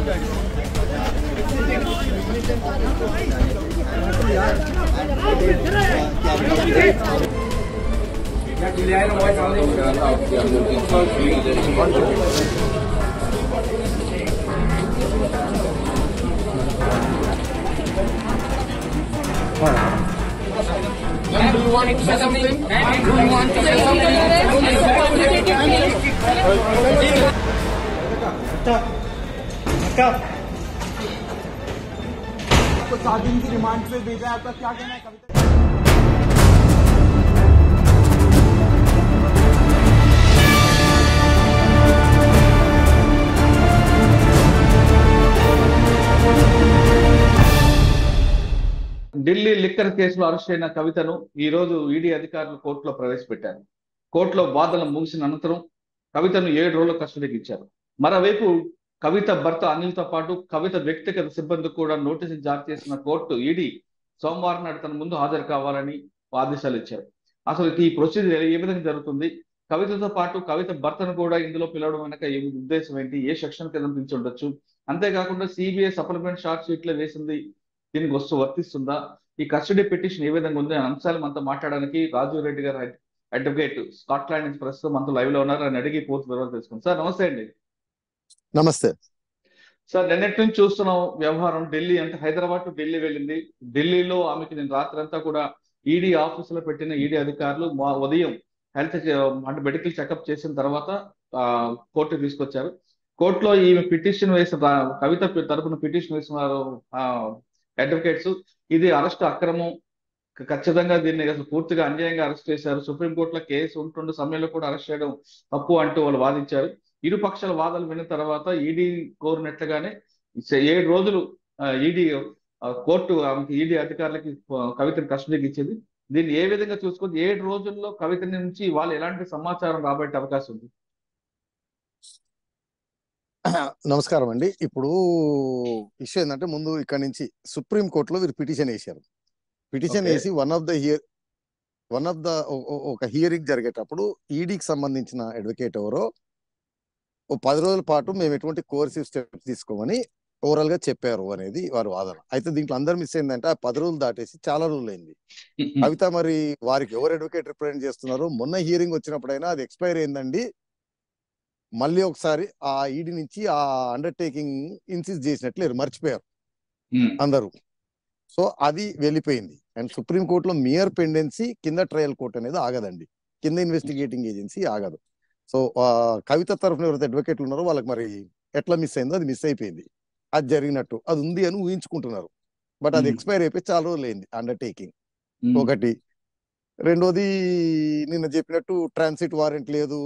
Do you want to say something? Do you want to say something? आपको 7 दिन की remand पे भेजा है, आपका क्या कहना है कविता? ఢిల్లీ లిక్కర్ కేసులో అరెస్ట్ అయిన కవితను ఈ రోజు ఈడీ అధికారులు కోర్టులో ప్రవేశపెట్టారు. కోర్టులో వాదనలు ముగిసిన అనంతరం కవితను 7 రోజుల కస్టడీకి ఇచ్చారు. మరోవైపు కవిత భర్త అనిల్తో పాటు కవిత వ్యక్తిగత సిబ్బందికి కూడా నోటీసులు జారీ చేసిన కోర్టు ఈడీ సోమవారం నాడు తన ముందు హాజరు కావాలని ఆదేశాలు ఇచ్చారు. అసలు ఈ ప్రొసీజర్ ఏ విధంగా జరుగుతుంది, కవితతో పాటు కవిత భర్తను కూడా ఇందులో పిలవడం వెనక ఏ ఉద్దేశం ఏంటి, ఏ సెక్షన్ కింద నుంచి ఉండొచ్చు, అంతేకాకుండా సిబిఐ సప్లిమెంట్ షార్ట్ షీట్ లో వేసింది దీనికి వర్తిస్తుందా, ఈ కస్టడీ పిటిషన్ ఏ విధంగా ఉంది అనే అంశాలు మనతో మాట్లాడడానికి రాజీవ్ రెడ్డి గారు అడ్వకేట్ స్కాట్లాండ్ నుంచి ప్రస్తుతం మనతో లైవ్ లో ఉన్నారు. అని అడిగి పూర్తి వివరాలు తెలుసుకుంది. సార్ నమస్తే అండి. నమస్తే సార్, నిన్నటి నుంచి చూస్తున్నాం వ్యవహారం. ఢిల్లీ అంటే హైదరాబాద్ టు ఢిల్లీ వెళ్ళింది. ఢిల్లీలో ఆమెకి నేను రాత్రి అంతా కూడా ఈడీ ఆఫీసులో పెట్టిన ఈడీ అధికారులు ఉదయం హెల్త్ అంటే మెడికల్ చెకప్ చేసిన తర్వాత కోర్టుకు తీసుకొచ్చారు. కోర్టులో ఈమె పిటిషన్ వేసిన కవిత తరపున పిటిషన్ వేసిన వారు అడ్వకేట్స్ ఇది అరెస్ట్ అక్రమం, ఖచ్చితంగా దీన్ని అసలు పూర్తిగా అన్యాయంగా అరెస్ట్ చేశారు, సుప్రీంకోర్టులో కేసు ఉంటుండే సమయంలో కూడా అరెస్ట్ చేయడం తప్పు అంటూ వాళ్ళు వాదించారు. ఇరు పక్షాల వాదనలు విన్న తర్వాత ఈడీ కోరినట్లుగానే 7 రోజులు ఈడీ కోర్టు ఈడీ అధికారులకి కవితను కస్టడీకి ఇచ్చింది. దీన్ని ఏ విధంగా చూసుకుంది, 7 రోజుల్లో కవిత నుంచి వాళ్ళు ఎలాంటి సమాచారం రాబట్టే అవకాశం ఉంది? నమస్కారం అండి. ఇప్పుడు విషయం ఏంటంటే, ముందు ఇక్కడ నుంచి సుప్రీం కోర్టులో వీరు పిటిషన్ వేశారు. పిటిషన్ వేసి వన్ ఆఫ్ ద ఒక హియరింగ్ జరిగేటప్పుడు ఈడీకి సంబంధించిన అడ్వకేట్ ఎవరో 10 రోజుల పాటు మేము ఎటువంటి కోర్సివ్ స్టెప్స్ తీసుకోమని ఓవరాల్ గా చెప్పారు అనేది వారి వాదన. అయితే దీంట్లో అందరు మిస్ అయిందంటే ఆ 10 రోజులు దాటేసి చాలా రోజులు అయింది. కవిత మరి వారికి ఎవరు అడ్వకేట్ రిప్రజెంట్ చేస్తున్నారు, మొన్న హియరింగ్ వచ్చినప్పుడైనా అది ఎక్స్పైర్ అయిందండి, మళ్ళీ ఒకసారి ఆ ఈడీ నుంచి ఆ అండర్టేకింగ్ ఇన్సిస్ట్ చేసినట్లు మర్చిపోయారు అందరూ. సో అది వెళ్ళిపోయింది. అండ్ సుప్రీం కోర్టులో మియర్ పెండెన్సీ, కింద ట్రయల్ కోర్ట్ అనేది ఆగదండి, కింద ఇన్వెస్టిగేటింగ్ ఏజెన్సీ ఆగదు. సో కవిత తరఫున ఎవరైతే అడ్వకేట్లు ఉన్నారో వాళ్ళకి మరి ఎట్లా మిస్ అయిందో అది మిస్ అయిపోయింది. అది జరిగినట్టు అది ఉంది అని ఊహించుకుంటున్నారు. బట్ అది ఎక్స్పైర్ అయిపోయి చాలా రోజులు అయింది అండర్టేకింగ్. ఒకటి. రెండోది, నిన్న చెప్పినట్టు ట్రాన్సిట్ వారెంట్ లేదు.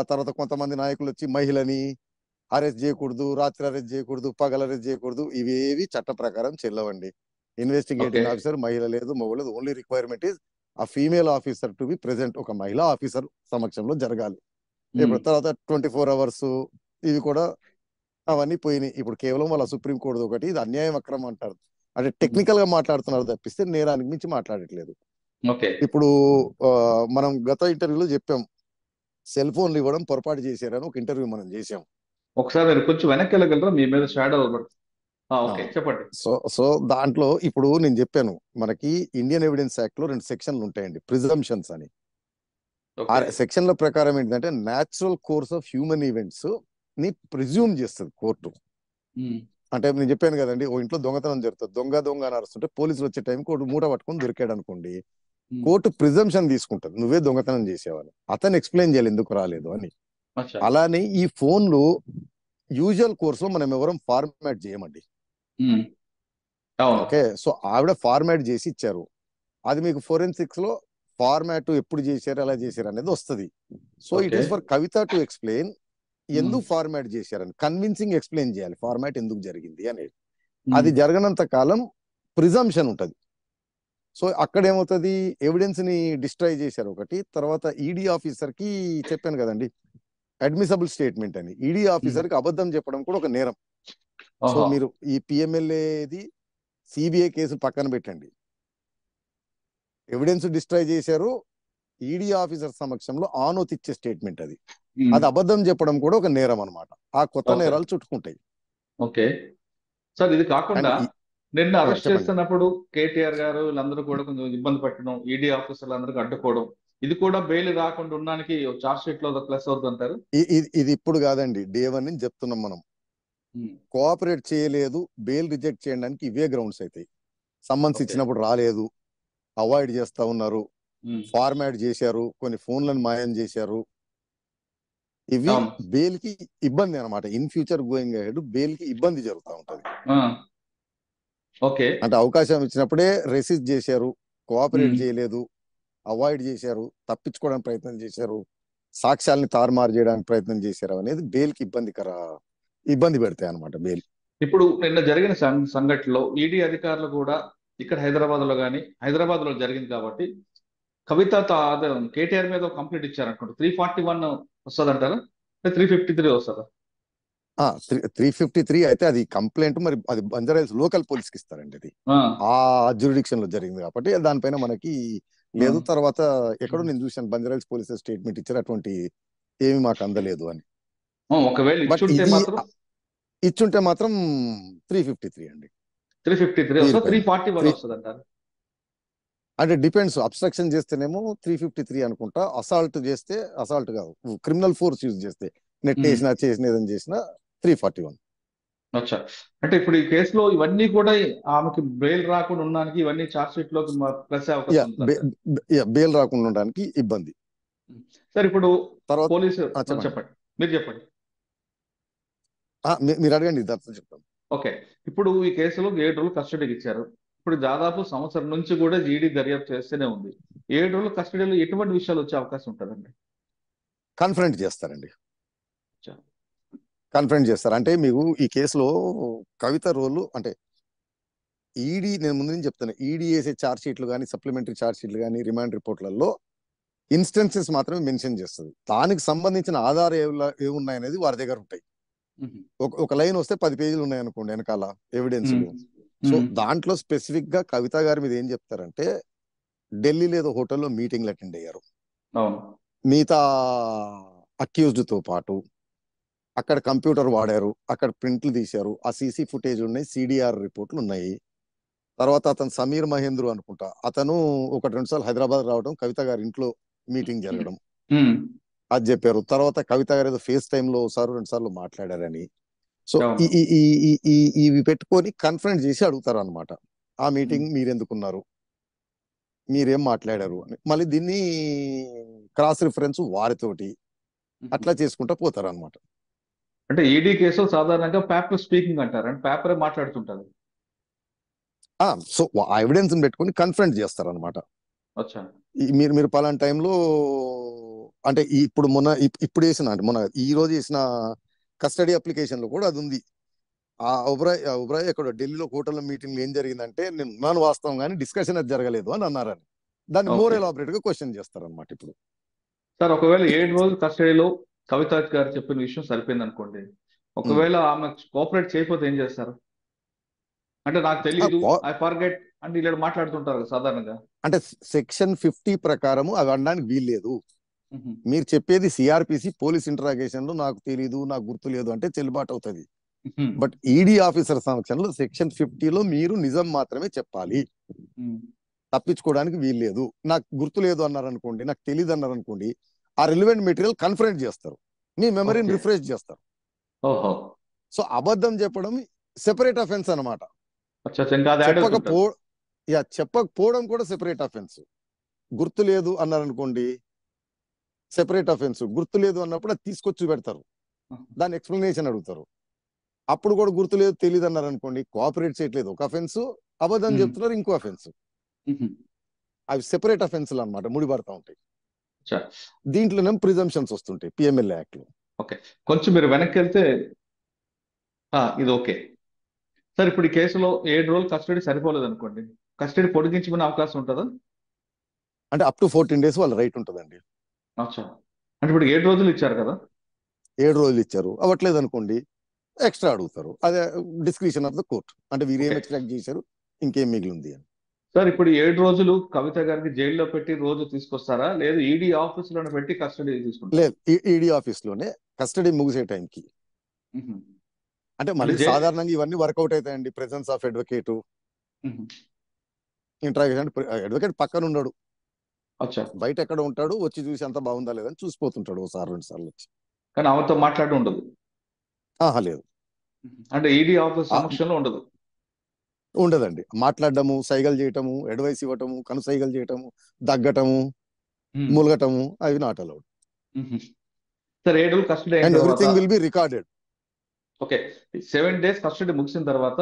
తర్వాత కొంతమంది నాయకులు వచ్చి మహిళని అరెస్ట్ చేయకూడదు, రాత్రి అరెస్ట్ చేయకూడదు, పగల అరెస్ట్ చేయకూడదు, ఇవేవి చట్ట ప్రకారం చెల్లవండి. ఇన్వెస్టిగేటింగ్ ఆఫీసర్ మహిళ లేదు, మగలేదు. ఓన్లీ రిక్వైర్మెంట్ ఈస్ ఆ female officer to be present. ఒక మహిళా ఆఫీసర్ సమక్షంలో జరగాలి. ఇప్పుడు తర్వాత 24 hours ఇవి కూడా అవన్నీ పోయినాయి. ఇప్పుడు కేవలం వాళ్ళ సుప్రీం కోర్టు ఒకటి, ఇది అన్యాయం అక్రమం అంటారు. అంటే టెక్నికల్ గా మాట్లాడుతున్నారు తప్పిస్తే నేరానికి మించి మాట్లాడట్లేదు. ఇప్పుడు మనం గత ఇంటర్వ్యూలో చెప్పాం, సెల్ ఫోన్లు ఇవ్వడం పొరపాటు చేశారని ఒక ఇంటర్వ్యూ మనం చేసాం. ఒకసారి కొంచెం వెనక్కి వెళ్ళగలరా, మీ మీద షాడో చెప్పండి. సో దాంట్లో ఇప్పుడు నేను చెప్పాను, మనకి ఇండియన్ ఎవిడెన్స్ యాక్ట్ లో 2 సెక్షన్లు ఉంటాయండి, ప్రిజంప్షన్స్ అని. ఆ సెక్షన్ల ప్రకారం ఏంటంటే, natural course of human events ని ప్రిజ్యూమ్ చేస్తుంది కోర్టు. అంటే నేను చెప్పాను కదండి, ఓ ఇంట్లో దొంగతనం జరుగుతుంది, దొంగ అని అరుస్తుంటే పోలీసులు వచ్చే టైం కోర్టు మూట పట్టుకొని దొరికాడు అనుకోండి, కోర్టు ప్రిజంప్షన్ తీసుకుంటది నువ్వే దొంగతనం చేసేవాళ్ళు, అతను ఎక్స్ప్లెయిన్ చేయాలి ఎందుకు రాలేదు అని. అలానే ఈ ఫోన్లు యూజువల్ కోర్స్ లో మనం ఎవరం ఫార్మాట్ చేయమండి. ఓకే, సో ఆవిడ ఫార్మాట్ చేసి ఇచ్చారు. అది మీకు ఫోరెన్సిక్స్ లో ఫార్మాట్ ఎప్పుడు చేశారు, ఎలా చేశారు అనేది వస్తుంది. So it is for Kavitha to explain ఎందుకు ఫార్మాట్ చేశారని, కన్విన్సింగ్ ఎక్స్ప్లెయిన్ చేయాలి ఫార్మాట్ ఎందుకు జరిగింది అనేది. అది జరగనంత కాలం ప్రిజంప్షన్ ఉంటది. సో అక్కడ ఏమవుతుంది, ఎవిడెన్స్ ని డిస్ట్రాయ్ చేశారు ఒకటి. తర్వాత ఈడీ ఆఫీసర్ కి చెప్పాను కదండి, అడ్మిసబుల్ స్టేట్మెంట్ అని. ఈడీ ఆఫీసర్ కి అబద్ధం చెప్పడం కూడా ఒక నేరం. సో మీరు ఈ పిఎంఎల్ఏది సిబిఐ కేసు పక్కన పెట్టండి, ఎవిడెన్స్ డిస్ట్రాయ్ చేశారు, ఈడీ ఆఫీసర్ సమక్షంలో ఆనోత్ ఇచ్చే స్టేట్మెంట్ అది అబద్ధం చెప్పడం కూడా ఒక నేరం అనమాట. ఆ కొత్త నేరాలు చుట్టుకుంటాయి. ఓకే. సార్ ఇది అండ్ కాకుండా నిన్న అరెస్ట్ చెప్పండి. చేస్తున్నప్పుడు కేటీఆర్ గారు వీళ్ళందరూ కూడా కొంచెం ఇబ్బంది పెట్టడం, ఈడీ ఆఫీసర్లు అందరికీ అడ్డుకోవడం, ఇది కూడా బెయిల్ రాకుండా ఉండడానికి చార్జ్ షీట్ లో ప్లస్ అవుతుంది అంటారు. ఇది ఇప్పుడు కాదండి, డే 1 నుంచి చెప్తున్నాం మనం. కోఆపరేట్ చేయలేదు, బెయిల్ రిజెక్ట్ చేయడానికి ఇవే గ్రౌండ్స్ అవుతాయి. Summons okay. ఇచ్చినప్పుడు రాలేదు, అవాయిడ్ చేస్తా ఉన్నారు, ఫార్మాట్ చేశారు, కొన్ని ఫోన్లను మాయం చేశారు. ఇవి అవును. బెయిల్ కి ఇబ్బంది అన్నమాట. In future going ahead bail కి ఇబ్బంది జరుగుతూ ఉంటది. ఓకే. అంటే అవకాశం ఇచ్చినప్పుడే రెసిస్ట్ చేశారు, కోఆపరేట్ చేయలేదు, అవాయిడ్ చేశారు, తప్పించుకోవడానికి ప్రయత్నం చేశారు, సాక్ష్యాలని తారుమారు చేయడానికి ప్రయత్నం చేశారు అనేది బెయిల్ కి ఇబ్బంది పెడతాయి అనమాట బెయిల్. ఇప్పుడు నిన్న జరిగిన సంఘటనలో ఈడీ అధికారులు కూడా ఇక్కడ హైదరాబాద్ లో జరిగింది కాబట్టి కవిత కేటీఆర్ మీద కంప్లైంట్ ఇచ్చారనుకుంటా. 341 వస్తుంది అంటారా, 353 వస్తుందా? 353 అయితే అది కంప్లైంట్, మరి అది బంజారాహిల్స్ లోకల్ పోలీస్ కి ఇస్తారండి. అది ఆ జ్యూరిడిక్షన్ లో జరిగింది కాబట్టి దానిపైన మనకి లేదు. తర్వాత ఎక్కడో నేను చూశాను, బంజారాహిల్స్ పోలీస్ స్టేట్మెంట్ ఇచ్చారు, అటువంటి ఏమి మాకు అందలేదు అని. ఒకవేళ బట్ ఇది ఇచ్చుంటే మాత్రం 353 అండి. 353 వస్తుంది, 341 వస్తుంది అంటారు. అంటే డిపెండ్స్. అబ్స్ట్రక్షన్ చేస్తేనేమో 353 అనుకుంటా, అసాల్ట్ చేస్తే, అసాల్ట్ కాదు, క్రిమినల్ ఫోర్స్ యూజ్ చేస్తే, నెట్ వేసినా ఏదైనా చేసినా 341. అచ్చా. అంటే ఇప్పుడు ఈ కేసులో ఇవన్నీ కూడా ఆమెకి బెయిల్ రాకుండా ఉండడానికి ఇవన్నీ చార్జ్ షీట్ లోకి ప్లస్ అవకాశం ఉంది. బెయిల్ రాకుండా ఉండడానికి ఇబ్బంది. సార్ ఇప్పుడు తర్వాత పోలీసు చెప్పండి, మీరు చెప్పండి. మీరు అడగండి, దాంతో చెప్తాను. ఓకే. ఇప్పుడు ఈ కేసులో 7 రోజులు కస్టడీకి ఇచ్చారు. ఇప్పుడు దాదాపు సంవత్సరం నుంచి కూడా ఈడీ దర్యాప్తు చేస్తూనే ఉంది. 7 రోజులు కస్టడీలో ఎటువంటి విషయాలు వచ్చే అవకాశం ఉంటుందండి? కన్ఫరెంట్ చేస్తారండి. కన్ఫరెంట్ చేస్తారు అంటే మీకు ఈ కేసులో కవిత రోలు అంటే ఈడీ, నేను ముందు నుంచి చెప్తాను, ఈడీ వేసే ఛార్జ్ షీట్లు కానీ, సప్లిమెంటరీ ఛార్జ్ షీట్లు కానీ, రిమాండ్ రిపోర్ట్లలో ఇన్స్టెన్సెస్ మాత్రమే మెన్షన్ చేస్తుంది. దానికి సంబంధించిన ఆధారాలు ఏమున్నాయనేది వారి దగ్గర ఉంటాయి. ఒక లైన్ వస్తే 10 పేజీలు ఉన్నాయి అనుకోండి వెనకాల ఎవిడెన్స్. సో దాంట్లో స్పెసిఫిక్ గా కవిత గారి మీద ఏం చెప్తారంటే, ఢిల్లీలో ఏదో హోటల్లో మీటింగ్లు అటెండ్ అయ్యారు మిగతా అక్యూజ్డ్ తో పాటు, అక్కడ కంప్యూటర్ వాడారు, అక్కడ ప్రింట్లు తీశారు, ఆ సీసీ ఫుటేజ్ ఉన్నాయి, సిడిఆర్ రిపోర్ట్లు ఉన్నాయి. తర్వాత అతను సమీర్ మహేంద్రు అనుకుంటా, అతను 1-2 సార్లు హైదరాబాద్ రావడం, కవిత గారి ఇంట్లో మీటింగ్ జరగడం అది చెప్పారు. తర్వాత కవిత గారు ఏదో ఫేస్ టైమ్ లో 1-2 సార్లు మాట్లాడారని. సో ఇవి పెట్టుకొని కన్ఫరెంట్ చేసి అడుగుతారు అనమాట, ఆ మీటింగ్ మీరెందుకున్నారు, మీరేం మాట్లాడారు అని. మళ్ళీ దీన్ని క్రాస్ రిఫరెన్స్ వారితోటి అట్లా చేసుకుంటా పోతారు అనమాట. అంటే ఈడీ కేసులో సాధారణంగా పేపర్ స్పీకింగ్ అంటారు, అంటే పేపరే మాట్లాడుతుంటారు. సో ఆ ఎవిడెన్స్ పెట్టుకొని కన్ఫరెంట్ చేస్తారు అనమాట. మీరు పలానా టైంలో అంటే ఇప్పుడు వేసిన, అంటే మొన్న ఈ రోజు వేసిన కస్టడీ అప్లికేషన్ లో కూడా అది ఉంది. ఆ ఉబ్రాయ్ ఎక్కడ ఢిల్లీలో హోటల్ మీటింగ్ ఏం జరిగిందంటే, నేను ఉన్నాను వాస్తవం కానీ డిస్కషన్ అది జరగలేదు అని అన్నారని. దాన్ని మోర్ ఎలాబరేట్ గా క్వశ్చన్ చేస్తారనమాట. ఇప్పుడు సార్ ఒకవేళ 7 రోజులు కస్టడీలో కవిత గారు చెప్పిన విషయం సరిపోయింది అనుకోండి, ఒకవేళ ఆమె కోఆపరేట్ చేయకపోతే ఏం చేస్తారు? అంటే నాకు తెలియదు, ఐ ఫర్గెట్ అంటే ఇలా మాట్లాడుతుంటారు సాధారణంగా. అంటే సెక్షన్ 50 ప్రకారము అవి అనడానికి వీల్లేదు. మీరు చెప్పేది సిఆర్పిసి పోలీస్ ఇంటరాగేషన్ లో నాకు తెలియదు, నాకు గుర్తు లేదు అంటే చెల్లుబాటు అవుతుంది. బట్ ఈడీ ఆఫీసర్ సమక్షంలో సెక్షన్ 50లో మీరు నిజం మాత్రమే చెప్పాలి, తప్పించుకోవడానికి వీల్లేదు. నాకు గుర్తు లేదు అన్నారనుకోండి, నాకు తెలియదు అన్నారనుకోండి, ఆ రిలివెంట్ మెటీరియల్ కన్ఫరెంట్ చేస్తారు, మీ మెమరీని రిఫ్రెష్ చేస్తారు. సో అబద్ధం చెప్పడం సెపరేట్ అఫెన్స్ అనమాట. చెప్పకపోవడం కూడా సెపరేట్ అఫెన్స్. గుర్తు లేదు అన్నారనుకోండి సెపరేట్ అఫెన్స్. గుర్తు లేదు అన్నప్పుడు అది తీసుకొచ్చి పెడతారు, దాని ఎక్స్ప్లెనేషన్ అడుగుతారు. అప్పుడు కూడా గుర్తు లేదు తెలియదు అన్నారు అనుకోండి, కోఆపరేట్ చేయట్లేదు ఒక అఫెన్స్, అబద్ధం చెప్తున్నారు ఇంకో అఫెన్స్. అవి సెపరేట్ అఫెన్స్లు అనమాట, ముడిపడతా ఉంటాయి. దీంట్లోనే ప్రిజంప్షన్స్ వస్తుంటాయి పిఎంఎల్ యాక్ట్ లో. ఓకే, కొంచెం మీరు వెనక్కి వెళ్తే ఇది ఓకే సార్. ఇప్పుడు ఈ కేసులో 7 రోజులు కస్టడీ సరిపోలేదు అనుకోండి, కస్టడీ పొడిగించుకునే అవకాశం ఉంటుందా? అంటే అప్ టు 14 days వాళ్ళ రైట్ ఉంటుందండి. అంటే ఇప్పుడు 7 రోజులు ఇచ్చారు కదా, 7 రోజులు ఇచ్చారు, అవ్వట్లేదు అనుకోండి ఎక్స్ట్రా అడుగుతారు. అదే డిస్క్రిషన్ ఆఫ్ ద కోర్ట్, అంటే వీరేం ఎక్స్ట్రాక్ట్ చేశారు, ఇంకేం మిగిలింది అని. సార్ ఇప్పుడు 7 రోజులు కవిత గారికి జైల్లో పెట్టి రోజు తీసుకొస్తారా, లేదు ఈడీ ఆఫీస్ లోనే పెట్టి కస్టడీ తీసుకుంటారా? లేదు, ఈడీ ఆఫీస్ లోనే కస్టడీ ముగిసే టైంకి. అంటే అంటే మళ్ళీ సాధారణంగా ఇవన్నీ వర్కౌట్ అవుతాయండి. ప్రెసెన్స్ ఆఫ్ అడ్వకేట్, ఉహు. ఇంట్రాగేషన్ అంటే అడ్వకేట్ పక్కన ఉండడు, అచ్చా. బయట ఎక్కడ ఉంటాడు, వచ్చి చూసి అంత బాగుందా లేదని చూసిపోతుంటాడు ఒకసారి 2 సార్లు వచ్చి. కానీ ఆమెతో మాట్లాడడం ఉండదు. ఆహా లేదు. అంటే ఈడీ ఆఫీస్ ఆ, సమక్షంలో ఉండదు. ఉండదండి. మాట్లాడడము, సైగలు చేయటము, అడ్వైస్ ఇవ్వటము, కను సైగలు చేయటము, దగ్గటము, ఉమ్. మూలగటము, అవి నాట్ అలౌడ్. ఉహు. సరే 7 రోజులు కస్టడీ అయిన అండ్ తర్వాత, everything will be recorded. Okay, 7 days custody ముగిసిన తర్వాత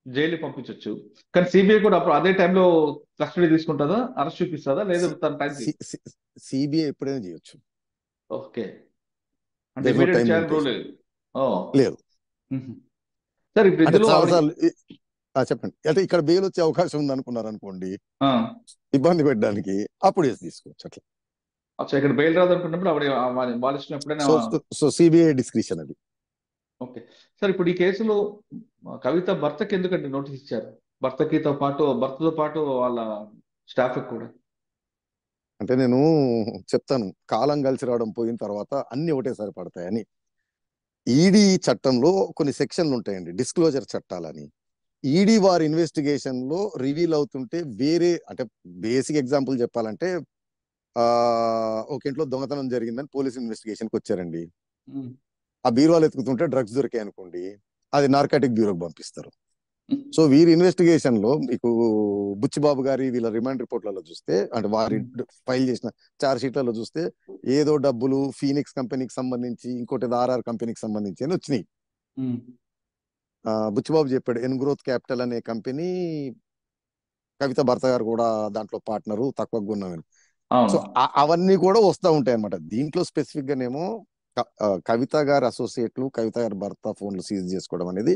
జైలు పంపించవచ్చు. కానీ సిబిఐ కూడా అప్పుడు అదే టైంలో కస్టడీ తీసుకుంటుందా, అరెస్ట్ చూపిస్తుందా, లేదా తన టైం సిబిఐ ఎప్పుడైనా చేయొచ్చు. ఓకే. అంటే దేర్ నో ఇమీడియట్ టైం చేయాలని రూల్ లిమిటేషన్. లేదు. ఓ. లేదు. ఉహు. సార్ ఇప్పుడు అంటే ఇందులో చాలా ఆవిడకి సార్లు చెప్పండి. అంటే ఇక్కడ బెయిల్ వచ్చే అవకాశం ఉంది అనుకున్నారు అనుకోండి, ఆ, ఇబ్బంది పెట్టడానికి, అప్పుడు వేసి తీసుకోవచ్చు అట్లా. అచ్చా, ఇక్కడ బెయిల్ రాదు అనుకున్నప్పుడు ఆవిడ వాళ్ళ ఇష్టం ఎప్పుడైనా. సో సో సిబిఐ డిస్క్రిషన్ అది. ఓకే. సార్ ఇప్పుడు ఈ కేసులో కవిత భర్తకి ఎందుకంటే నోటీస్ ఇచ్చారు? భర్తతో పాటు వాళ్ళ స్టాఫ్ కూడా. అంటే నేను చెప్తాను, కాలం కలిసి రావడం పోయిన తర్వాత అన్ని ఒకటేసారి పడతాయని. ఈడీ చట్టంలో కొన్ని సెక్షన్లు ఉంటాయండి, డిస్క్లోజర్ చట్టాలని. ఈడీ వారి ఇన్వెస్టిగేషన్ లో రివీల్ అవుతుంటే వేరే, అంటే బేసిక్ ఎగ్జాంపుల్ చెప్పాలంటే, ఆ ఒక ఇంట్లో దొంగతనం జరిగిందని పోలీస్ ఇన్వెస్టిగేషన్కి వచ్చారండి. ఉమ్. ఆ బీరువాలు ఎత్తుకుతుంటే డ్రగ్స్ దొరికాయి అనుకోండి, అది నార్కాటిక్ బ్యూరోకి పంపిస్తారు. సో వీరి ఇన్వెస్టిగేషన్ లో మీకు బుచ్చిబాబు గారి వీళ్ళ రిమాండ్ రిపోర్ట్లలో చూస్తే, అంటే వారి ఫైల్ చేసిన చార్జ్ షీట్లలో చూస్తే, ఏదో డబ్బులు ఫీనిక్స్ కంపెనీకి సంబంధించి, ఇంకోటి ఆర్ఆర్ కంపెనీకి సంబంధించి అని వచ్చినాయి. ఉమ్. బుచ్చిబాబు చెప్పాడు, ఎన్గ్రోత్ క్యాపిటల్ అనే కంపెనీ, కవిత భర్త గారు కూడా దాంట్లో పార్ట్నరు, తక్కువ కొన్నామని. సో అవును. అవన్నీ కూడా వస్తూ ఉంటాయి అనమాట. దీంట్లో స్పెసిఫిక్ గానేమో కవిత గారి అసోసియేట్లు, కవిత గారి భర్త ఫోన్లు సీజ్ చేసుకోవడం అనేది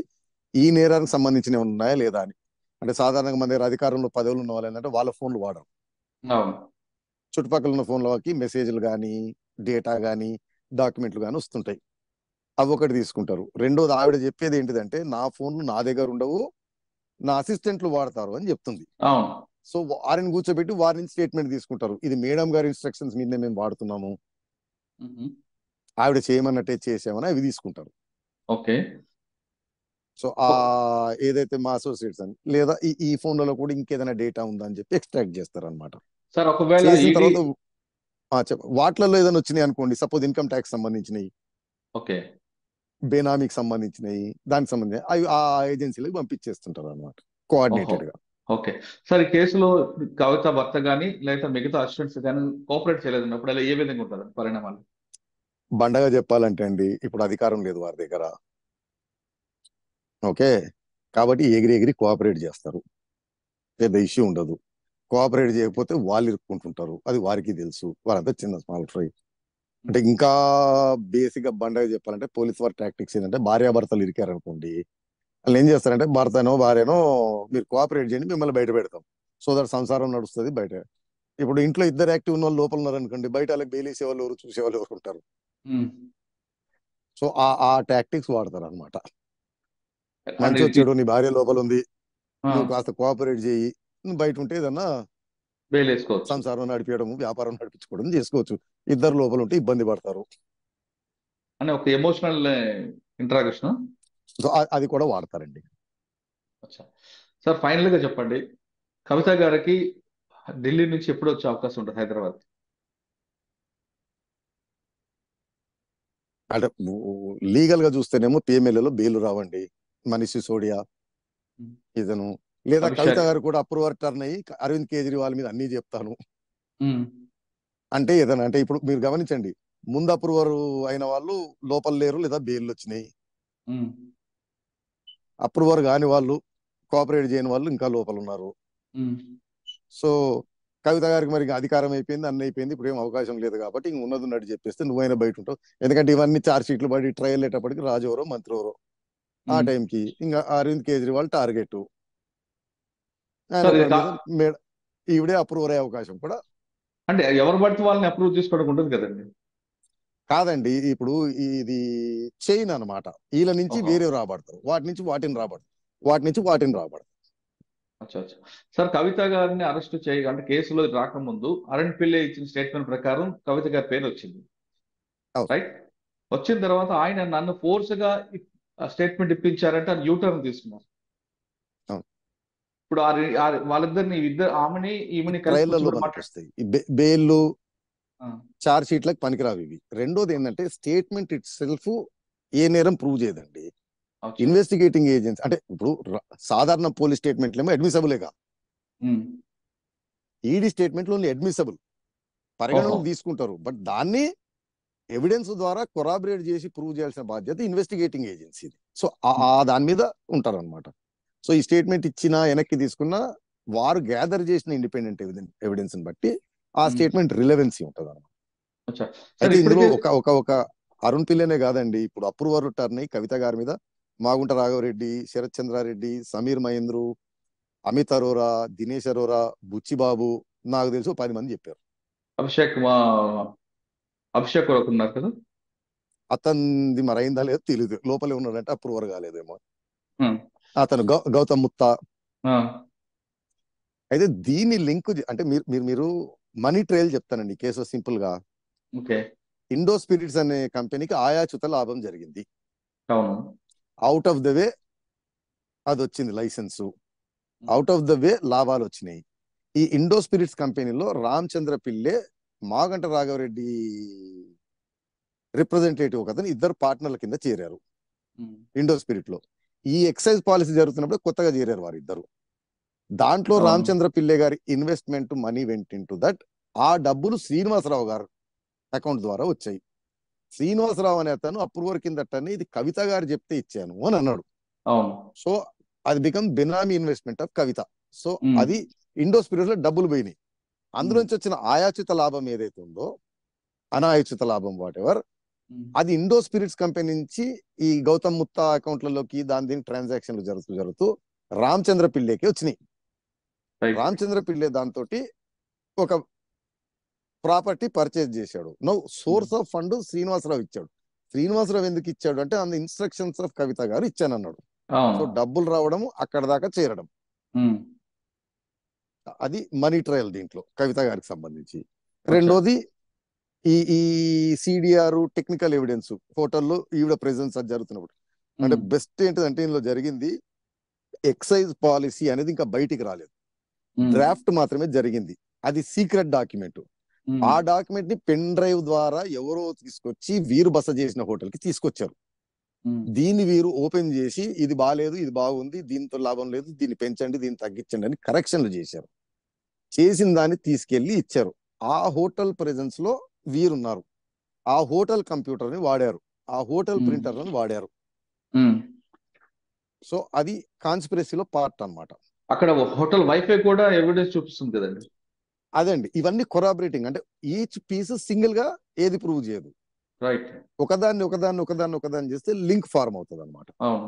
ఈ నేరానికి సంబంధించినవి ఉన్నాయా లేదా అని. అంటే సాధారణంగా మన దగ్గర అధికారంలో పదవులు ఉన్న వాళ్ళు ఏంటంటే వాళ్ళ ఫోన్లు వాడరు, అవును. చుట్టుపక్కల ఉన్న ఫోన్లకి మెసేజ్లు కానీ, డేటా కానీ, డాక్యుమెంట్లు కానీ వస్తుంటాయి. అవి ఒకటి తీసుకుంటారు. రెండోది ఆవిడ చెప్పేది ఏంటిదంటే, నా ఫోన్లు నా దగ్గర ఉండవు, నా అసిస్టెంట్లు వాడతారు అని చెప్తుంది. అవును. సో వారిని కూర్చోబెట్టి వారి నుంచి స్టేట్మెంట్ తీసుకుంటారు, ఇది మేడం గారి ఇన్స్ట్రక్షన్స్ మీదనే మేము వాడుతున్నాము, ఉహు. ఆవిడ చేయమన్నట్టే చేసామని అవి తీసుకుంటారు. ఓకే. సో ఏదైతే మా అసోసియేట్స్ అని, లేదా ఈ ఫోన్లలో కూడా ఇంకేదైనా డేటా ఉందా అని చెప్పి ఎక్స్ట్రాక్ట్ చేస్తారు అనమాట. సార్ ఒకవేళ చేసిన ఈడీ. తర్వాత వాటిలలో ఏదైనా వచ్చినాయి అనుకోండి, సపోజ్ ఇన్కమ్ ట్యాక్స్ సంబంధించినవి, ఓకే. బేనామీకి సంబంధించినవి, దానికి సంబంధించి అవి ఆ ఏజెన్సీలకు పంపించేస్తుంటారు అనమాట, ఓహో. కోఆర్డినేటెడ్ గా. ఓకే. సార్ ఈ కేసులో కవిత భర్త కానీ లేదా మిగతా అసిస్టెంట్స్ కానీ కోఆపరేట్ చేయలేదు అప్పుడు అలా ఏ విధంగా ఉంటుంది పరిణామాలు? బండగా చెప్పాలంటే అండి, ఇప్పుడు అధికారం లేదు వారి దగ్గర, ఓకే, కాబట్టి ఎగిరి ఎగిరి కోఆపరేట్ చేస్తారు, పెద్ద ఇష్యూ ఉండదు. కోఆపరేట్ చేయకపోతే వాళ్ళు ఇరుక్కుంటుంటారు, అది వారికి తెలుసు, వారంతా చిన్న స్మాల్ ఫ్రై. అంటే ఇంకా బేసిక్ గా బండగా చెప్పాలంటే, పోలీస్ వారి టాక్టిక్స్ ఏంటంటే, భార్యాభర్తలు ఇరికారనుకోండి, వాళ్ళు ఏం చేస్తారంటే, భర్తనో భార్యనో మీరు కోఆపరేట్ చేయండి, మిమ్మల్ని బయట పెడతాం, సో దట్ సంసారం నడుస్తుంది బయట. ఇప్పుడు ఇంట్లో ఇద్దరు యాక్టివ్ ఉన్న వాళ్ళు లోపల ఉన్నారనుకోండి, బయట వాళ్ళకి బెయిల్ వేసేవాళ్ళు ఎవరు, చూసేవాళ్ళు ఎవరు ఉంటారు. ఉమ్. సో ఆ టాక్టిక్స్ వాడతారు అనమాట. అంటే మంచి వచ్చాడు, నీ భార్య లోపల ఉంది, ఆ, నువ్వు కాస్త కోఆపరేట్ చేయి, నువ్వు బయట ఉంటే ఏదన్నా బెయిల్ వేసుకోవచ్చు. సంసారం నడిపించడం, వ్యాపారం నడిపించుకోవడం చేసుకోవచ్చు. ఇద్దరు లోపల ఉంటే ఇబ్బంది పడతారు, అని ఒక ఎమోషనల్ ఇంటరాగేషన్. సో అది కూడా వాడతారండి. అచ్చా. సార్ ఫైనల్ గా చెప్పండి, కవిత గారికి ఢిల్లీ నుంచి ఎప్పుడు వచ్చే అవకాశం ఉంటుంది హైదరాబాద్? అంటే లీగల్ గా చూస్తేనేమో పిఎంఎల్ఏలో బెయిల్ రావండి. మనీష్ సిసోడియా ఇతను, లేదా కవిత అభిషేక్. గారు కూడా అప్రూవర్ టర్న్ అయ్యి అరవింద్ కేజ్రీవాల్ మీద అన్ని చెప్తాను ఉమ్. అంటే ఏదైనా, అంటే ఇప్పుడు మీరు గమనించండి, ముందు అప్రూవర్ అయిన వాళ్ళు లోపల లేరు, లేదా బెయిల్ వచ్చినాయి. ఉమ్. అప్రూవర్ కాని వాళ్ళు, కోఆపరేట్ చేయని వాళ్ళు ఇంకా లోపల ఉన్నారు. ఉమ్. సో కవిత గారికి మరి అధికారం అయిపోయింది, అన్ని అయిపోయింది, ఇప్పుడు ఏం అవకాశం లేదు, కాబట్టి ఇంక ఉన్నది ఉన్నట్టు చెప్పేస్తే నువ్వైనా బయట ఉంటావు. ఎందుకంటే ఇవన్నీ చార్జ్ షీట్లు పడి ట్రయల్ అయ్యేటప్పటికి రాజు ఎవరో మంత్రి ఎవరో, ఆ ఉమ్. టైంకి ఇంకా అరవింద్ కేజ్రీవాల్ టార్గెట్, ఆయన సార్ ఇది మీద ఈవిడే అప్రూవర్ అయ్యే అవకాశం కూడా. అంటే ఎవరు పడితే వాళ్ళని అప్రూవ్ చేసుకోవడం ఉంటుంది కదండి? కాదండి, ఇప్పుడు ఇది చైన్ అనమాట, వీళ్ళ నుంచి ఓహో. వేరే రాబడతారు, వాటి నుంచి వాటిని రాబడతారు, వాటి నుంచి వాటిని రాబడతారు. అచ్చా అచ్చా. సార్ కవిత గారిని అరెస్ట్ అంటే కేసులో రాకముందు అరుణ్ పిల్లై ఇచ్చిన స్టేట్మెంట్ ప్రకారం కవిత గారి పేరు వచ్చింది, అవును. రైట్? వచ్చిన తర్వాత ఆయన నన్ను ఫోర్స్ గా స్టేట్మెంట్ ఇప్పించారంటే అది యూటర్న్ తీసుకున్నారు. అవును. ఇప్పుడు వాళ్ళిద్దరిని ఆమెని ఈమెని కలిసి ట్రయల్లలో కూర్చోబెట్టి మనకు వస్తాయి ఈ బెయిల్లు ఆ, చార్జ్ షీట్లకు పనికిరావు ఇవి. రెండోది ఏంటంటే స్టేట్మెంట్ ఇట్ సెల్ఫ్ ఏ నేరం ప్రూవ్ చేయదండి. అచ్చా. ఇన్వెస్టిగేటింగ్ ఏజెన్సీ అంటే ఇప్పుడు సాధారణ పోలీస్ స్టేట్మెంట్లేమో అడ్మిసబులేగా, ఉమ్, ఈడీ స్టేట్మెంట్లు ఓన్లీ అడ్మిసబుల్, పరిగణనకు ఓహో. తీసుకుంటారు. బట్ దాన్ని ఎవిడెన్స్ ద్వారా కొరాబరేట్ చేసి ప్రూవ్ చేయాల్సిన బాధ్యత ఇన్వెస్టిగేటింగ్ ఏజెన్సీది. సో ఆ దాని మీద ఉంటారు అనమాట. సో ఈ స్టేట్మెంట్ ఇచ్చినా వెనక్కి తీసుకున్నా వారు గ్యాదర్ చేసిన ఇండిపెండెంట్ ఎవిడెన్స్ బట్టి ఆ స్టేట్మెంట్ రిలవెన్సీ ఉంటుంది అనమాట. అచ్చా. సార్ అయితే ఇందులో ఇప్పటికే ఒక అరుణ్ పిల్లనే కాదండి, ఇప్పుడు అప్రూవర్ టర్న్ కవిత గారి మీద మాగుంట రాఘవరెడ్డి, శరత్ చంద్రారెడ్డి, సమీర్ మహేంద్రు, అమిత్ అరోరా, దినేష్ అరోరా, బుచ్చిబాబు, నాకు తెలుసు 10 మంది చెప్పారు. అభిషేక్ కూడా ఉన్నారు కదా. అతనిది మరైందా లేదో తెలియదు, లోపలే ఉన్నాడంటే అప్రూవర్ కాలేదేమో. ఉమ్, అతను గౌతమ్ ముత్తా. ఆ, అయితే దీన్ని లింక్ అంటే మీరు మనీ ట్రయల్ చెప్తానండి కేసు సింపుల్ గా. ఓకే. ఇండో స్పిరిట్స్ అనే కంపెనీకి ఆయాచుత లాభం జరిగింది. అవును. అవుట్ ఆఫ్ ద వే అది వచ్చింది licence, out of the way లాభాలు వచ్చినాయి. ఈ ఇండో స్పిరిట్స్ కంపెనీలో రామచంద్ర పిల్లే, మాగంట రాఘవరెడ్డి రిప్రజెంటేటివ్ ఒక అతను, ఇద్దరు పార్ట్నర్ల కింద చేరారు ఉమ్, ఇండో స్పిరిట్ లో. ఈ ఎక్సైజ్ పాలసీ జరుగుతున్నప్పుడు కొత్తగా చేరారు వారిద్దరు. దాంట్లో అవును. రామచంద్ర పిల్లే గారి investment money went in to that. ఆ డబ్బులు శ్రీనివాసరావు గారు అకౌంట్ ద్వారా వచ్చాయి. శ్రీనివాసరావు అనే అతను అప్రూవర్ కిందటని ఇది కవిత గారు చెప్తే ఇచ్చాను అని అన్నాడు. అవును. సో అది become benami investment of Kavitha. So um, అది ఇండో స్పిరిట్ లో డబ్బులు పోయినాయి. అందులోంచి వచ్చిన ఆయాచిత లాభం ఏదైతే ఉందో, అనాయాచిత లాభం వాట్ ఎవర్, ఉమ్, అది ఇండో స్పిరిట్స్ కంపెనీ నుంచి ఈ గౌతమ్ ముత్తా అకౌంట్లలోకి దీని ట్రాన్సాక్షన్లు జరుగుతూ రామచంద్ర పిల్లేకి వచ్చినాయి. రైట్. రామచంద్ర పిల్లే దాంతో ఒక ప్రాపర్టీ పర్చేజ్ చేశాడు. No source of fund Srinivasarao ఇచ్చాడు. శ్రీనివాసరావు ఎందుకు ఇచ్చాడు అంటే అందు ఇన్స్ట్రక్షన్స్ ఆఫ్ కవిత గారు ఇచ్చానన్నాడు. సో అవును. డబ్బులు రావడం, అక్కడ దాకా చేరడం, ఉమ్, అది మనీ ట్రయల్ దీంట్లో కవిత గారికి సంబంధించి. అచ్చా. రెండోది ఈ సిడిఆర్ టెక్నికల్ ఎవిడెన్స్ హోటల్లో ఈవిడ ప్రెజెన్స్ అది జరుగుతున్నప్పుడు. అంటే ఉమ్, బెస్ట్ ఏంటిదంటే ఇందులో జరిగింది ఎక్సైజ్ పాలసీ అనేది ఇంకా బయటికి రాలేదు, ఉమ్, డ్రాఫ్ట్ మాత్రమే జరిగింది. అది సీక్రెట్ డాక్యుమెంట్. ఉమ్, ఆ డాక్యుమెంట్ ని పెన్ డ్రైవ్ ద్వారా ఎవరో తీసుకొచ్చి వీరు బస చేసిన హోటల్ కి తీసుకొచ్చారు. ఉమ్, దీన్ని వీరు ఓపెన్ చేసి ఇది బాగాలేదు, ఇది బాగుంది, దీంతో లాభం లేదు, దీన్ని పెంచండి, దీన్ని తగ్గించండి అని కరెక్షన్లు చేశారు. చేసిన దాన్ని తీసుకెళ్లి ఇచ్చారు. ఆ హోటల్ ప్రెజెన్స్ లో వీరున్నారు. ఆ హోటల్ కంప్యూటర్ ని వాడారు, ఆ హోటల్ ఉమ్, ప్రింటర్లను వాడారు. ఉమ్. సో అది కాన్స్పిరసీలో పార్ట్ అన్నమాట. అక్కడ హోటల్ వైఫై కూడా ఎవిడెన్స్ చూపిస్తుంది కదండి. అదండి, ఇవన్నీ కొరాబరేటింగ్. అంటే ఈచ్ పీస్ సింగిల్ గా ఏది ప్రూవ్ చేయదు, రైట్. ఒకదాన్ని చేస్తే లింక్ ఫార్మ్ అవుతుంది అనమాట. అవును.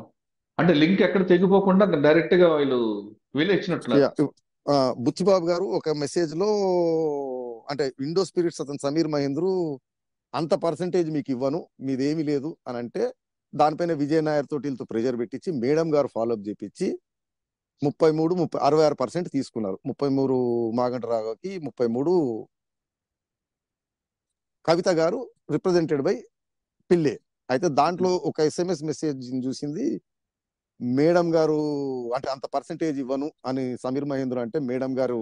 అంటే లింక్ ఎక్కడ తెగిపోకుండా డైరెక్ట్ గా వీళ్ళే ఇచ్చినట్లున్నారు. బుచ్చిబాబు గారు ఒక మెసేజ్ లో అంటే ఇండో స్పిరిట్స్ అతను సమీర్ మహేంద్రు అంత పర్సంటేజ్ మీకు ఇవ్వను, మీదేమీ లేదు అని అంటే, దానిపైన విజయ్ నాయర్ తోటి వీళ్ళతో ప్రెషర్ పెట్టించి మేడం గారు ఫాలోఅప్ చేపించి 66% తీసుకున్నారు. 33 మాగంట రాఘవకి, 33 కవిత గారు రిప్రజెంటెడ్ బై పిల్లే. అయితే దాంట్లో ఒక SMS మెసేజ్ చూసింది మేడం గారు, అంటే అంత పర్సంటేజ్ ఇవ్వను అని సమీర్ మహేంద్ర అంటే మేడం గారు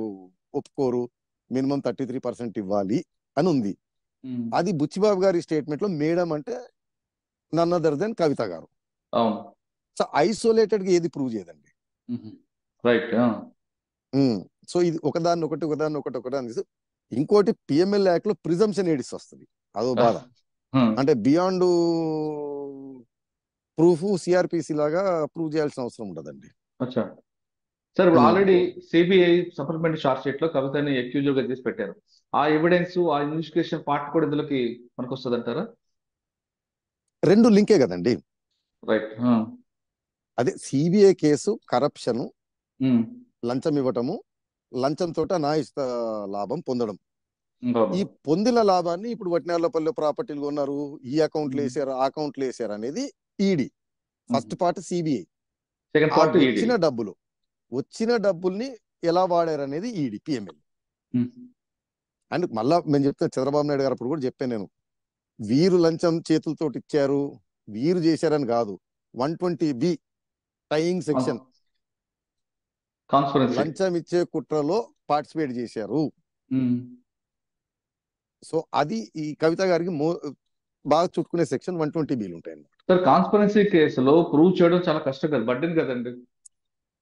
ఒప్పుకోరు, మినిమం 33% ఇవ్వాలి అని ఉంది. ఉమ్, అది బుచ్చిబాబు గారి స్టేట్మెంట్ లో మేడం అంటే నన్ అదర్ దెన్ కవిత గారు. అవును. సో ఐసోలేటెడ్ గా ఏది ప్రూవ్ చేయదండి. రైట్. సో ఇది ఒకదాన్ని ఇంకోటి పిఎంఎల్ యాక్ట్ లో ప్రిజంప్షన్ ఎడిస్ వస్తుంది, అదో బాధ. అంటే బియాండ్ ప్రూఫ్ సిఆర్పిసి లాగా ప్రూవ్ చేయాల్సిన అవసరం ఉండదండి. అచ్చా. సార్ ఇప్పుడు already CBI supplementary charge sheet లో కవితని అక్యూజ్ గా చేసి పెట్టారు. ఆ ఎవిడెన్స్, ఆ ఇన్వెస్టిగేషన్ పార్ట్ కూడా ఇందులోకి మనకు వస్తుంది అంటారా? రెండు లింకే కదండి. రైట్. అదే సిబిఐ కేసు కరప్షన్, లంచం ఇవ్వటము, లంచంతో అనాయిత లాభం పొందడం. ఈ పొందిన లాభాన్ని ఇప్పుడు వట్టినార్లపల్లి ప్రాపర్టీలు కొన్నారు, ఈ అకౌంట్లు వేసారు, ఆ అకౌంట్లు వేసారు అనేది ED. First part CBI. Second part వచ్చిన డబ్బుల్ని ఎలా వాడారు అనేది ఈడీ పిఎంఎల్. అండ్ మళ్ళా మేము చెప్తే చంద్రబాబు నాయుడు గారు అప్పుడు కూడా చెప్పాను నేను, వీరు లంచం చేతులతో ఇచ్చారు, వీరు చేశారని కాదు, 120B టైయింగ్ సెక్షన్ కాన్స్పరెన్సీ. లంచం ఇచ్చే కుట్రలో పార్టిసిపేట్ చేశారు. సో అది ఈ కవిత గారికి బాగా చుట్టుకునే సెక్షన్ 120Bలు ఉంటాయి అన్నమాట. సార్ కాన్స్పరెన్సీ కేసులో ప్రూవ్ చేయడం చాలా కష్టం కదా, బడ్డెన్ కదండి.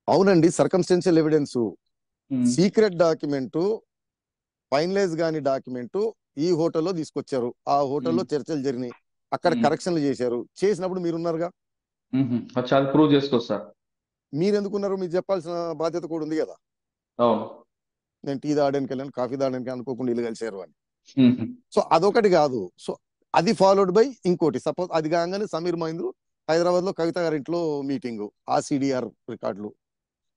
అవునండి, circumstantial evidence, secret document, finalize కాని డాక్యుమెంట్ ఈ హోటల్లో తీసుకొచ్చారు, ఆ హోటల్లో చర్చలు జరిగినాయి, అక్కడ కరెక్షన్లు చేశారు, చేసినప్పుడు మీరున్నారుగా, అది చాలా ప్రూవ్ చేసుకోవచ్చు సార్. మీరు ఎందుకున్నారు, మీకు చెప్పాల్సిన బాధ్యత కూడా ఉంది కదా. అవును, నేను టీ తాగడానికి వెళ్ళాను, కాఫీ తాగడానికి అనుకోకుండా ఇల్లు కలిసారు అని. సో అదొకటి కాదు. సో అది ఫాలోడ్ బై ఇంకోటి. సపోజ్ అది కాగానే సమీర్ మహేంద్రు హైదరాబాద్ లో కవిత గారి ఇంట్లో మీటింగ్, ఆ సిడిఆర్ రికార్డులు,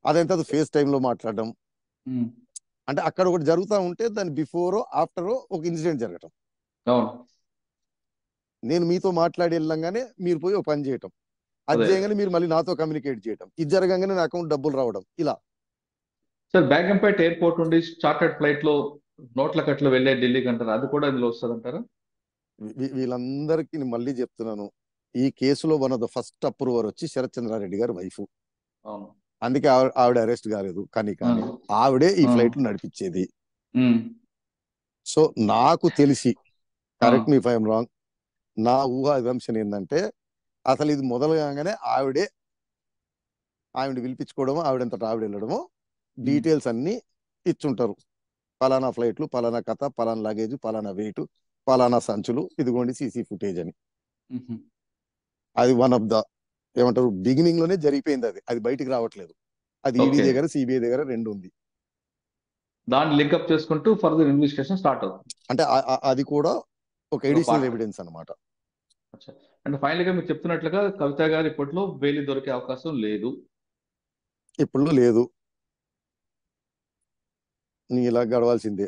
అదంతా ఫేస్ టైమ్ లో మాట్లాడడం, అంటే అక్కడ ఒకటి జరుగుతూ ఉంటే దాని బిఫోరో ఆఫ్టరో ఒక ఇన్సిడెంట్ జరగటం. నేను మీతో మాట్లాడి వెళ్ళంగానే మీరు పోయి ఒక పని చేయటం, అది చేయగానే మీరు మళ్ళీ నాతో కమ్యూనికేట్ చేయటం, ఇది జరగంగానే నా అకౌంట్ డబ్బులు రావడం, ఇలా. సార్ బేగంపేట ఎయిర్పోర్ట్ నుండి చార్టర్డ్ ఫ్లైట్ లో నోట్ల కట్లు వెళ్ళే ఢిల్లీకి అంటారు, అది కూడా ఇందులో వస్తుంది అంటారా? వీళ్ళందరికీ నేను మళ్ళీ చెప్తున్నాను, ఈ కేసులో one of the first approver వచ్చి శరత్ చంద్రారెడ్డి గారి వైఫ్. అవును, అందుకే ఆవిడ అరెస్ట్ కాలేదు, కానీ ఆవిడే ఈ ఫ్లైట్ నడిపించేది. సో నాకు తెలిసి, correct me if I'm wrong, నా ఊహా అజంప్షన్ ఏంటంటే అసలు ఇది మొదలు కాగానే ఆవిడ పిలిపించుకోవడమో, ఆవిడంతటా ఆవిడ వెళ్ళడమో, డీటెయిల్స్ అన్ని ఇచ్చుంటారు. పలానా ఫ్లైట్లు, పలానా కథ, పలానా లగేజ్, పలానా వెయిట్, పలానా సంచులు, ఇదిగోండి సీసీ ఫుటేజ్ అని. అది వన్ ఆఫ్ ద ఏమంటారు బిగినింగ్ లోనే జరిగిపోయింది, అది బయటికి రావట్లేదు. అది ఈడీ దగ్గర, సిబిఐ దగ్గర రెండు ఉంది. దాన్ని లింకప్ చేసుకుంటూ ఫర్దర్ ఇన్వెస్టిగేషన్ స్టార్ట్ అవుతుంది. అంటే అది కూడా ఒక ఎడిషనల్ ఎవిడెన్స్ అన్నమాట. అంటే ఫైనల్ గా మీరు చెప్తున్నట్లుగా కవిత గారు ఇప్పట్లో బెయిల్ దొరికే అవకాశం లేదు, ఇప్పుడు లేదు, నీ ఇలా గడవాల్సిందే.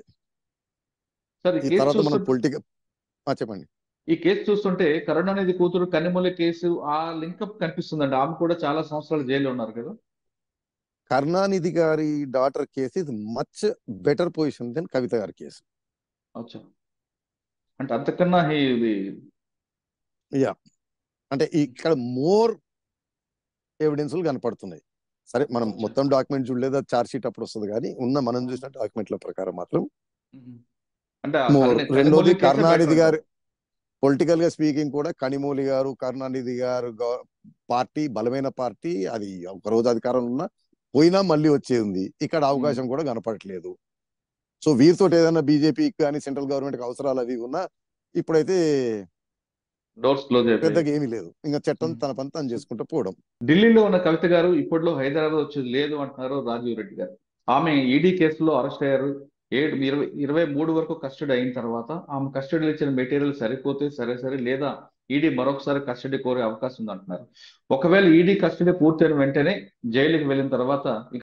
ఈ తర్వాత మనం పొలిటికల్ చెప్పండి. ఈ కేసు చూస్తుంటే కరుణానిధి కూతురు కన్నిమొళి కేసు ఆ లింకప్ కనిపిస్తుందండి, ఆమె కూడా చాలా సంవత్సరాలు జైల్లో ఉన్నారు కదా. కరుణానిధి గారి daughter case is much better position than Kavitha గారి కేసు. అంటే అంతకన్నా ఇది అంటే ఇక్కడ మోర్ ఎవిడెన్స్లు కనపడుతున్నాయి. సరే, మనం మొత్తం డాక్యుమెంట్ చూడలేదు, అది చార్జ్ షీట్ అప్పుడు వస్తుంది, కానీ మనం చూసిన డాక్యుమెంట్ల ప్రకారం మాత్రం మోర్. రెండోది కరుణానిధి గారు పొలిటికల్ గా స్పీకింగ్ కూడా, కనిమొళి గారు, కరుణానిధి గారు పార్టీ బలమైన పార్టీ, అది ఒక రోజు అధికారంలో ఉన్నా పోయినా మళ్ళీ వచ్చేది ఉంది. ఇక్కడ అవకాశం కూడా కనపడట్లేదు. సో వీరితో ఏదైనా బీజేపీకి కానీ సెంట్రల్ గవర్నమెంట్ కి అవసరాలు అవి ఉన్నా ఇప్పుడైతే డోర్స్ క్లోజ్ అయిపోయి పెద్దగా ఏమీ లేదు, ఇంకా చట్టం తన పని తను చేసుకుంటూ పోవడం. ఢిల్లీలో ఉన్న కవిత గారు ఇప్పట్లో హైదరాబాద్ వచ్చేది లేదు అంటున్నారు రాజీవ్ రెడ్డి గారు. ఆమె ఈడీ కేసులో అరెస్ట్ అయ్యారు, 23 వరకు కస్టడీ అయిన తర్వాత ఆమె కస్టడీలో ఇచ్చిన మెటీరియల్ సరిపోతే సరే, లేదా ఈడీ మరొకసారి కస్టడీ కోరే అవకాశం ఉంది అంటున్నారు. ఒకవేళ ఈడీ కస్టడీ పూర్తయిన వెంటనే జైలుకి వెళ్ళిన తర్వాత